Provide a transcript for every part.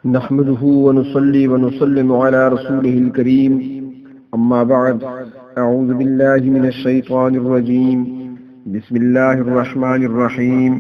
نحمده ونصلي ونسلم على رسوله الكريم أما بعد أعوذ بالله من الشيطان الرجيم بسم الله الرحمن الرحيم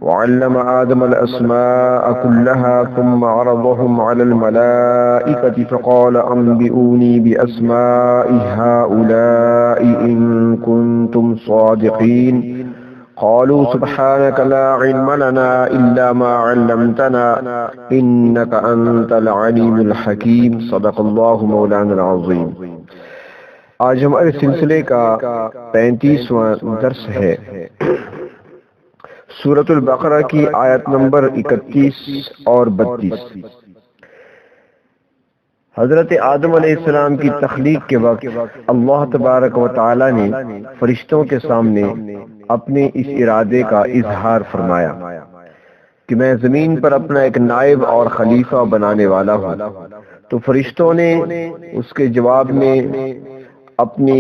وعلم آدم الأسماء كلها ثم عرضهم على الملائكة فقال أنبئوني بأسماء هؤلاء إن كنتم صادقين قالوا سبحانك لا علم لنا إلا ما علمتنا إنك أنت العليم الحكيم صدق الله مولانا العظيم۔ آج ہمارے سلسلے کا 35واں درس ہے۔ سورۃ البقرہ کی آیت نمبر 31 اور 32۔ حضرت آدم علیہ السلام کی تخلیق کے وقت اللہ تبارک و تعالی نے فرشتوں کے سامنے اپنے اس ارادے کا اظہار فرمایا کہ میں زمین پر اپنا ایک نائب اور خلیفہ بنانے والا ہوں۔ تو فرشتوں نے اس کے جواب میں اپنی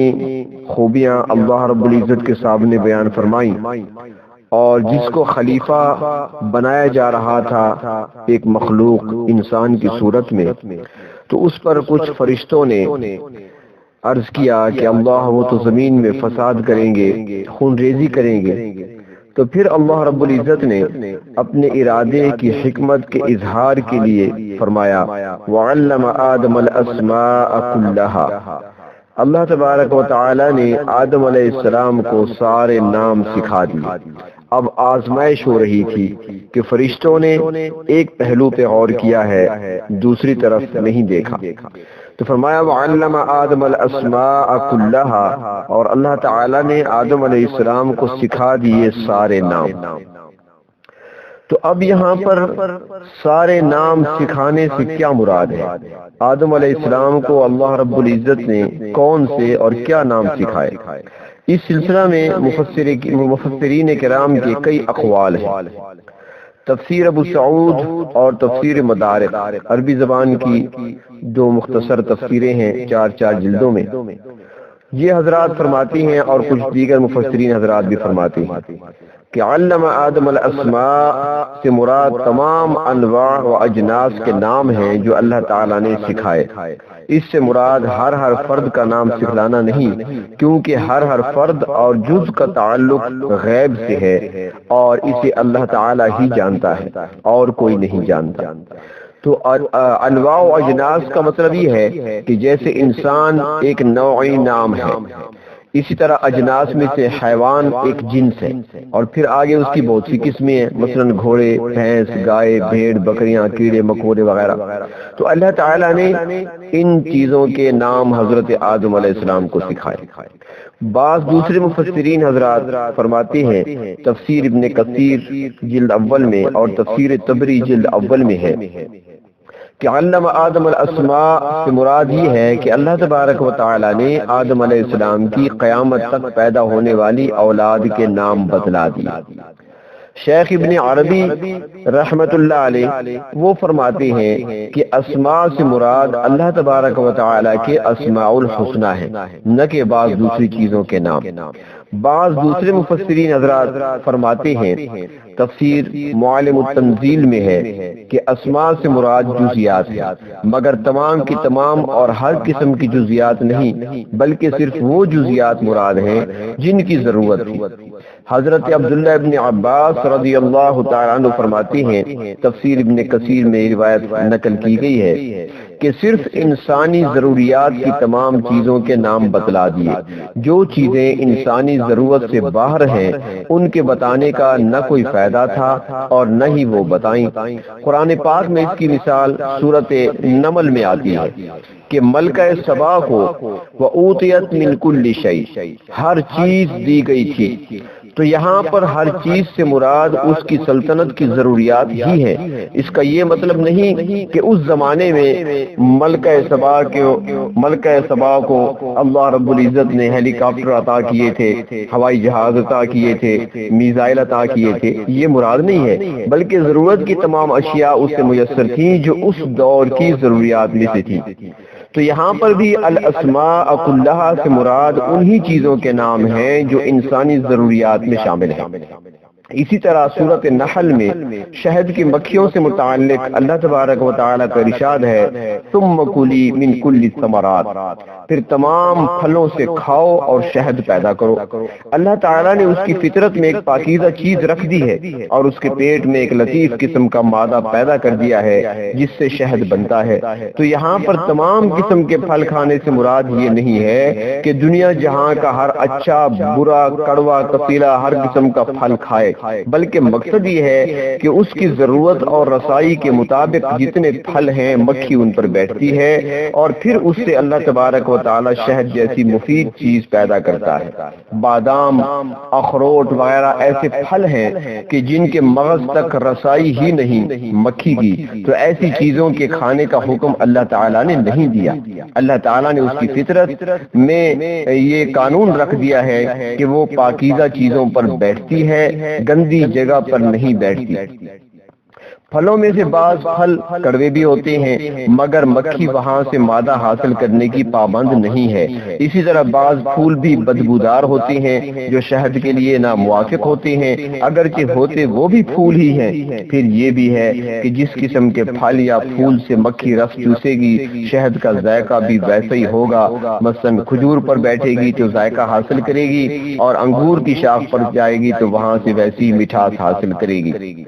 خوبیاں اللہ رب العزت کے سامنے بیان فرمائیں، اور جس کو خلیفہ بنایا جا رہا تھا ایک مخلوق انسان کی صورت میں، تو اس پر کچھ فرشتوں نے عرض کیا کہ اللہ وہ تو زمین میں فساد کریں گے، خون ریزی کریں گے۔ تو پھر اللہ رب العزت نے اپنے ارادے کی حکمت کے اظہار کے لیے فرمایا وَعَلَّمَ آدَمَ الْأَسْمَاءَ كُلَّهَا۔ اللہ تبارک و تعالی نے آدم علیہ السلام کو سارے نام سکھا دیے۔ اب آزمائش ہو رہی تھی کہ فرشتوں نے ایک پہلو پہ غور کیا ہے، دوسری طرف نہیں دیکھا۔ تو فرمایا وَعَلَّمَ آدَمَ الْأَسْمَاءَ كُلَّهَا، اور اللہ تعالی نے آدم علیہ السلام کو سکھا دیے سارے نام۔ تو اب یہاں پر سارے نام سکھانے سے کیا مراد ہے؟ آدم علیہ السلام کو اللہ رب العزت نے کون سے اور کیا نام سکھائے؟ اس سلسلہ میں مفسرین کرام کے کئی اقوال ہیں۔ تفسیر ابو سعود اور تفسیر مدارک، عربی زبان کی دو مختصر تفسیریں ہیں 4 جلدوں میں، یہ حضرات فرماتی ہیں اور کچھ دیگر مفسرین حضرات بھی فرماتی ہیں کہ علم آدم الاسماء سے مراد تمام انواع و اجناس کے نام ہیں جو اللہ تعالیٰ نے سکھائے۔ اس سے مراد ہر فرد کا نام سکھلانا نہیں، کیونکہ ہر فرد اور جز کا تعلق غیب سے ہے اور اسے اللہ تعالیٰ ہی جانتا ہے اور کوئی نہیں جانتا۔ تو انواع و اجناس کا مطلب یہ ہے کہ جیسے انسان ایک نوعی نام ہے، اسی طرح اجناس میں سے حیوان ایک جنس ہے، اور پھر آگے اس کی بہت سی قسمیں ہیں، مثلا گھوڑے، بھینس، گائے، بھیڑ، بکریاں، کیڑے مکوڑے وغیرہ۔ تو اللہ تعالیٰ نے ان چیزوں کے نام حضرت آدم علیہ السلام کو سکھائے۔ بعض دوسرے مفسرین حضرات فرماتے ہیں، تفسیر ابن کثیر جلد اول میں اور تفسیر طبری جلد اول میں ہے کہ علم آدم الاسماء سے مراد یہ ہے کہ اللہ تبارک و تعالی نے آدم علیہ السلام کی قیامت تک پیدا ہونے والی اولاد کے نام بتلا دیے۔ شیخ ابن عربی رحمت اللہ علیہ وہ فرماتے ہیں کہ اسماء سے مراد اللہ تبارک و تعالی کے اسماء الحسنی ہیں، نہ کہ بعض دوسری چیزوں کے نام۔ بعض دوسرے مفسرین حضرات فرماتے ہیں، تفسیر معالم التنزیل میں ہے کہ اسماء سے مراد جزیات ہے، مگر تمام کی تمام اور ہر قسم کی جزیات نہیں، بلکہ صرف وہ جزیات مراد ہیں جن کی ضرورت تھی۔ حضرت عبداللہ ابن عباس رضی اللہ تعالیٰ عنہ فرماتے ہیں، تفسیر ابن کثیر میں روایت نقل کی گئی ہے کہ صرف انسانی ضروریات کی تمام چیزوں کے نام بتلا دیے۔ جو چیزیں انسانی ضرورت سے باہر ہیں ان کے بتانے کا نہ کوئی فائدہ تھا اور نہ ہی وہ بتائیں۔ قرآن پاک میں اس کی مثال سورۃ نمل میں آتی ہے کہ ملکہ سبا کو وَأُوتِيَتْ مِنْ كُلِّ شَيْءٍ، ہر چیز دی گئی تھی۔ تو یہاں پر ہر چیز سے مراد اس کی سلطنت کی ضروریات ہی ہے۔ اس کا یہ مطلب نہیں کہ اس زمانے میں ملکہ سبا کو اللہ رب العزت نے ہیلی کاپٹر عطا کیے تھے، ہوائی جہاز عطا کیے تھے، میزائل عطا کیے تھے، یہ مراد نہیں ہے، بلکہ ضرورت کی تمام اشیاء اس سے میسر تھیں جو اس دور کی ضروریات میں سے تھی۔ تو یہاں پر بھی الاسماء کلھا سے مراد انہی چیزوں کے نام ہیں جو انسانی ضروریات میں شامل ہیں۔ اسی طرح سورۃ النحل میں شہد کی مکھیوں سے متعلق اللہ تبارک و تعالی کا ارشاد ہے ثم کلی من کل الثمرات، پھر تمام پھلوں سے کھاؤ اور شہد پیدا کرو۔ اللہ تعالی نے اس کی فطرت میں ایک پاکیزہ چیز رکھ دی ہے اور اس کے پیٹ میں ایک لطیف قسم کا مادہ پیدا کر دیا ہے جس سے شہد بنتا ہے۔ تو یہاں پر تمام قسم کے پھل کھانے سے مراد یہ نہیں ہے کہ دنیا جہاں کا ہر اچھا برا کڑوا کفیلا ہر قسم کا پھل کھائے، بلکہ مقصد یہ ہے کہ اس کی ضرورت اور رسائی کے مطابق جتنے پھل ہیں مکھی ان پر بیٹھتی ہے اور پھر اس سے اللہ تبارک و تعالی شہد جیسی مفید چیز پیدا کرتا ہے۔ بادام، اخروٹ وغیرہ ایسے پھل ہیں کہ جن کے مغز تک رسائی ہی نہیں مکھی کی، تو ایسی چیزوں کے کھانے کا حکم اللہ تعالی نے نہیں دیا۔ اللہ تعالی نے اس کی فطرت میں یہ قانون رکھ دیا ہے کہ وہ پاکیزہ چیزوں پر بیٹھتی ہے، گندی جگہ پر نہیں بیٹھتی۔ پھلوں میں سے بعض پھل کڑوے بھی ہوتے ہیں مگر مکھی وہاں سے مادہ حاصل کرنے کی پابند نہیں ہے۔ اسی طرح بعض پھول بھی بدبودار ہوتے ہیں جو شہد کے لیے ناموافق ہوتے ہیں، اگرچہ ہوتے وہ بھی پھول ہی ہیں۔ پھر یہ بھی ہے کہ جس قسم کے پھل یا پھول سے مکھی رس چوسے گی شہد کا ذائقہ بھی ویسا ہی ہوگا۔ مثلا کھجور پر بیٹھے گی تو ذائقہ حاصل کرے گی اور انگور کی شاخ پر جائے گی تو وہاں سے ویسی مٹھاس حاصل کرے گی۔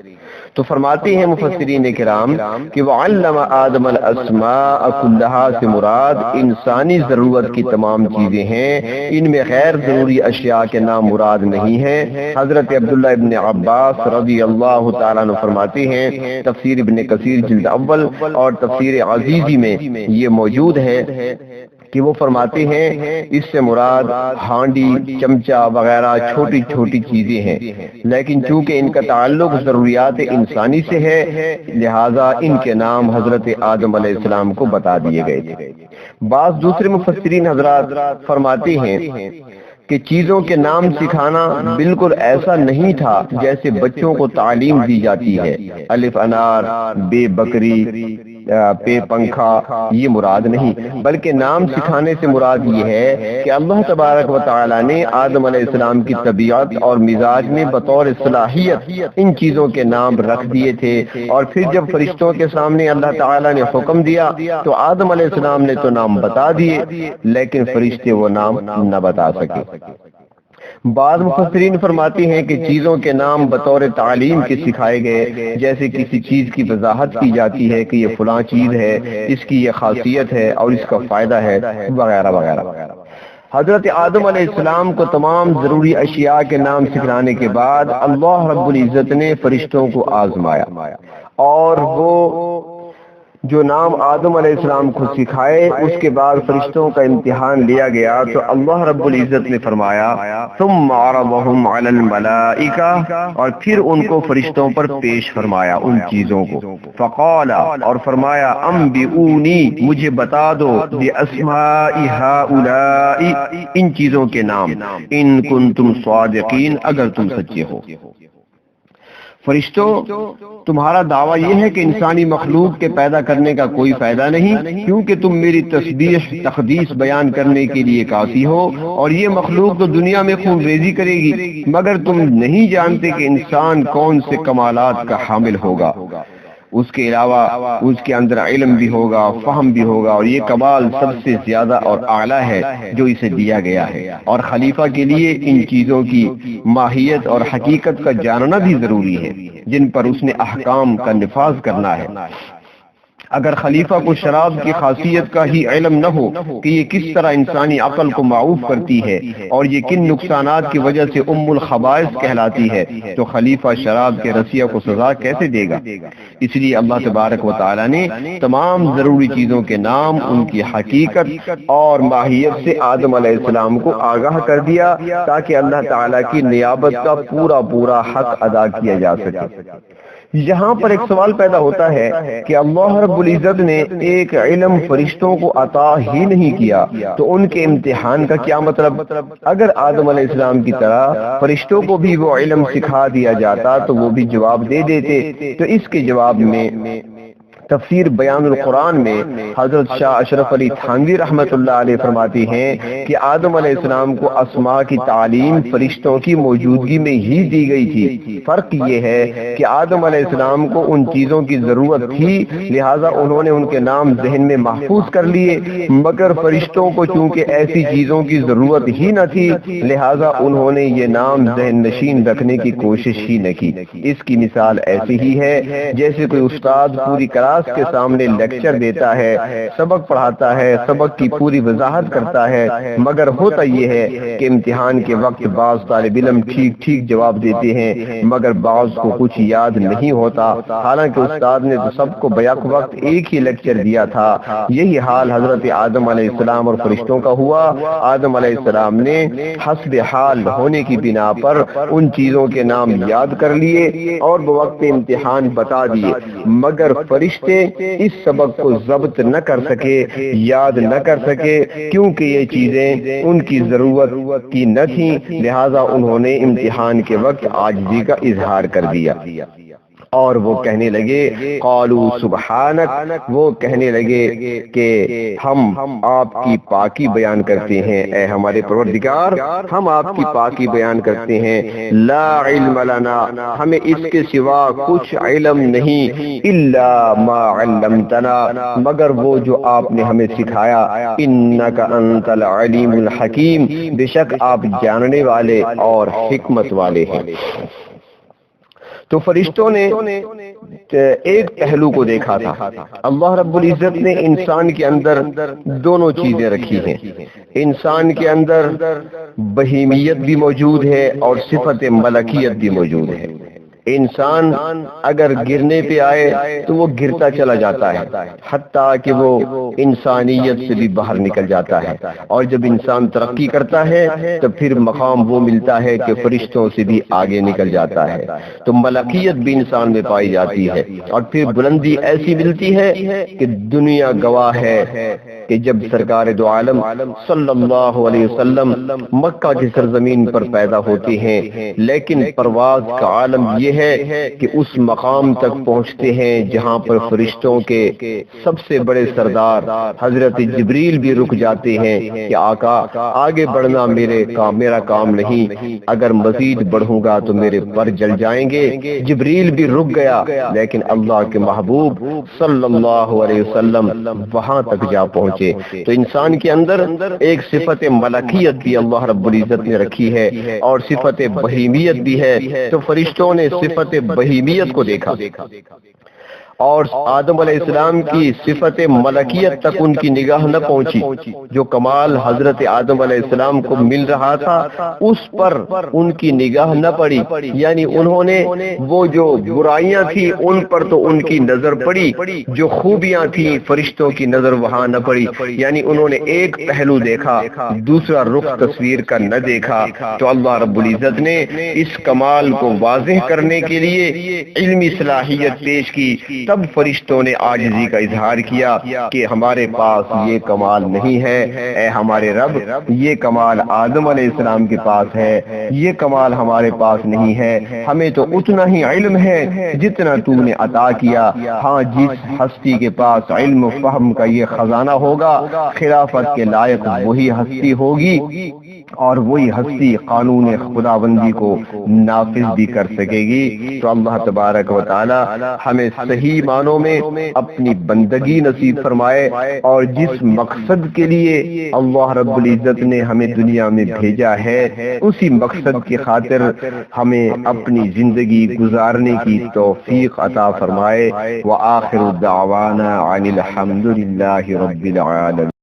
تو فرماتے ہیں مفسرین کرام کہ وَعَلَّمَ آدَمَ الْأَسْمَاءَ كُلَّهَا سے مراد انسانی ضرورت کی تمام چیزیں ہیں، ان میں غیر ضروری اشیاء کے نام مراد نہیں ہیں۔ حضرت عبداللہ ابن عباس رضی اللہ تعالیٰ عنہ فرماتے ہیں، تفسیر ابن کثیر جلد اول اور تفسیر عزیزی میں یہ موجود ہے کہ وہ فرماتے ہیں اس سے مراد ہانڈی، چمچہ وغیرہ چھوٹی چھوٹی چیزیں ہیں، لیکن چونکہ ان کا تعلق ضروریات انسانی سے ہے لہذا ان کے نام حضرت آدم علیہ السلام کو بتا دیے گئے تھے۔ بعض دوسرے مفسرین حضرات فرماتے ہیں کہ چیزوں کے نام سکھانا بالکل ایسا نہیں تھا جیسے بچوں کو تعلیم دی جاتی ہے، الف انار، بے بکری، پے پنکھا، یہ مراد نہیں، بلکہ نام سکھانے سے مراد یہ ہے کہ اللہ تبارک و تعالی نے آدم علیہ السلام کی طبیعت اور مزاج میں بطور صلاحیت ان چیزوں کے نام رکھ دیے تھے، اور پھر جب فرشتوں کے سامنے اللہ تعالی نے حکم دیا تو آدم علیہ السلام نے تو نام بتا دیے لیکن فرشتے وہ نام نہ بتا سکے۔ بعض مفسرین فرماتے ہیں کہ چیزوں کے نام بطور تعلیم کے سکھائے گئے، جیسے کسی چیز کی وضاحت کی جاتی ہے کہ یہ فلاں چیز ہے، اس کی یہ خاصیت ہے اور اس کا فائدہ ہے وغیرہ وغیرہ۔ حضرت آدم علیہ السلام کو تمام ضروری اشیاء کے نام سکھلانے کے بعد اللہ رب العزت نے فرشتوں کو آزمایا اور وہ جو نام آدم علیہ السلام کو سکھائے اس کے بعد فرشتوں کا امتحان لیا گیا تو اللہ رب العزت نے فرمایا ثم عرضهم على الملائکہ، اور پھر ان کو فرشتوں پر پیش فرمایا ان چیزوں کو، فقال، اور فرمایا انبئونی، مجھے بتا دو، باسماء هؤلاء، ان چیزوں کے نام، ان کنتم صادقین، اگر تم سچے ہو۔ فرشتوں، تمہارا دعویٰ یہ ہے کہ انسانی مخلوق کے پیدا کرنے کا کوئی فائدہ نہیں کیونکہ تم میری تسبیح تقدیس بیان کرنے کے لیے کافی ہو، اور یہ مخلوق تو دنیا میں خون ریزی کرے گی، مگر تم نہیں جانتے کہ انسان کون سے کمالات کا حامل ہوگا، اس کے علاوہ اس کے اندر علم بھی ہوگا، فہم بھی ہوگا، اور یہ کمال سب سے زیادہ اور اعلیٰ ہے جو اسے دیا گیا ہے، اور خلیفہ کے لیے ان چیزوں کی ماہیت اور حقیقت کا جاننا بھی ضروری ہے جن پر اس نے احکام کا نفاذ کرنا ہے۔ اگر خلیفہ کو شراب کی خاصیت کا ہی علم نہ ہو کہ یہ کس طرح انسانی عقل کو معوف کرتی ہے اور یہ کن نقصانات کی وجہ سے ام الخبائث کہلاتی ہے، تو خلیفہ شراب کے رسیہ کو سزا کیسے دے گا؟ اس لیے اللہ تبارک و تعالی نے تمام ضروری چیزوں کے نام، ان کی حقیقت اور ماہیت سے آدم علیہ السلام کو آگاہ کر دیا تاکہ اللہ تعالی کی نیابت کا پورا حق ادا کیا جا سکے۔ یہاں پر ایک سوال پیدا ہوتا ہے کہ اللہ رب العزت نے ایک علم فرشتوں کو عطا ہی نہیں کیا تو ان کے امتحان کا کیا مطلب؟ اگر آدم علیہ السلام کی طرح فرشتوں کو بھی وہ علم سکھا دیا جاتا تو وہ بھی جواب دے دیتے، تو اس کے جواب میں تفسیر بیان القرآن میں حضرت شاہ اشرف علی تھانوی رحمت اللہ علیہ فرماتی ہیں کہ آدم علیہ السلام کو اسماء کی تعلیم فرشتوں کی موجودگی میں ہی دی گئی تھی۔ فرق یہ ہے کہ آدم علیہ السلام کو ان چیزوں کی ضرورت تھی، لہٰذا انہوں نے ان کے نام ذہن میں محفوظ کر لیے، مگر فرشتوں کو چونکہ ایسی چیزوں کی ضرورت ہی نہ تھی، لہٰذا انہوں نے یہ نام ذہن نشین رکھنے کی کوشش ہی نہ کی۔ اس کی مثال ایسی ہی ہے جیسے کوئی استاد پوری کلاس کے سامنے لیکچر دیتا ہے، سبق پڑھاتا ہے، سبق کی پوری وضاحت کرتا ہے، مگر ہوتا یہ ہے کہ امتحان کے وقت بعض طالب علم ٹھیک جواب دیتے ہیں مگر بعض کو کچھ یاد نہیں ہوتا، حالانکہ استاد نے تو سب کو بیک وقت ایک ہی لیکچر دیا تھا۔ یہی حال حضرت آدم علیہ السلام اور فرشتوں کا ہوا۔ آدم علیہ السلام نے حسب حال ہونے کی بنا پر ان چیزوں کے نام یاد کر لیے اور بوقت امتحان بتا دیے، مگر فرشتے اس سبق کو ضبط نہ کر سکے، یاد نہ کر سکے، کیونکہ یہ چیزیں ان کی ضرورت کی نہ تھیں، لہذا انہوں نے امتحان کے وقت عاجزی کا اظہار کر دیا اور وہ کہنے لگے قالوا سبحانک، وہ کہنے لگے کہ ہم آپ کی پاکی بیان کرتے ہیں، اے ہمارے پروردگار ہم آپ کی پاکی بیان کرتے ہیں، لا علم لنا، ہمیں اس کے سوا کچھ علم نہیں، الا ما علمتنا، مگر وہ جو آپ نے ہمیں سکھایا، انک انت العلیم الحکیم، بے شک آپ جاننے والے اور حکمت والے ہیں۔ تو فرشتوں نے ایک پہلو کو دیکھا تھا۔ اللہ رب العزت نے انسان کے اندر دونوں چیزیں رکھی ہیں، انسان کے اندر بہیمیت بھی موجود ہے اور صفت ملکیت بھی موجود ہے۔ انسان اگر گرنے پہ آئے تو وہ گرتا چلا جاتا ہے، حتیٰ کہ وہ انسانیت سے بھی باہر نکل جاتا ہے، اور جب انسان ترقی کرتا ہے تو پھر مقام وہ ملتا ہے کہ فرشتوں سے بھی آگے نکل جاتا ہے، تو ملکیت بھی انسان میں پائی جاتی ہے، اور پھر بلندی ایسی ملتی ہے کہ دنیا گواہ ہے کہ جب سرکار دو عالم صلی اللہ علیہ وسلم مکہ کی سرزمین پر پیدا ہوتے ہیں، لیکن پرواز کا عالم یہ ہے کہ اس مقام تک پہنچتے ہیں جہاں پر فرشتوں کے سب سے بڑے سردار حضرت جبریل بھی رک جاتے ہیں کہ آقا آگے بڑھنا میرا کام نہیں، اگر مزید بڑھوں گا تو میرے پر جل جائیں گے۔ جبریل بھی رک گیا، لیکن اللہ کے محبوب صلی اللہ علیہ وسلم وہاں تک جا پہنچے۔ تو انسان کے اندر ایک صفت ملکیت بھی اللہ رب العزت نے رکھی ہے اور صفت بہیمیت بھی ہے، تو فرشتوں نے صفت بہیمیت کو دیکھا اور آدم علیہ السلام کی صفت ملکیت تک ان کی نگاہ نہ پہنچی۔ جو کمال حضرت آدم علیہ السلام کو مل رہا تھا اس پر ان کی نگاہ نہ پڑی، یعنی انہوں نے وہ جو برائیاں تھی ان پر تو ان کی نظر پڑی، جو خوبیاں تھیں فرشتوں کی نظر وہاں نہ پڑی، یعنی انہوں نے ایک پہلو دیکھا، دوسرا رخ تصویر کا نہ دیکھا۔ تو اللہ رب العزت نے اس کمال کو واضح کرنے کے لیے علمی صلاحیت پیش کی، تب فرشتوں نے عاجزی کا اظہار کیا کہ ہمارے پاس یہ کمال نہیں ہے، اے ہمارے رب یہ کمال آدم علیہ السلام کے پاس ہے، یہ کمال ہمارے پاس نہیں ہے، ہمیں تو اتنا ہی علم ہے جتنا تو نے عطا کیا۔ ہاں جس ہستی کے پاس علم و فہم کا یہ خزانہ ہوگا، خلافت کے لائق وہی ہستی ہوگی اور وہی ہستی قانون خداوندی کو نافذ بھی کر سکے گی۔ تو اللہ تبارک و تعالی ہمیں صحیح معنوں میں اپنی بندگی نصیب فرمائے، اور جس مقصد کے لیے اللہ رب العزت نے ہمیں دنیا میں بھیجا ہے اسی مقصد کی خاطر ہمیں اپنی زندگی گزارنے کی توفیق عطا فرمائے۔ وآخر دعوانا عن الحمد للہ رب العالمین۔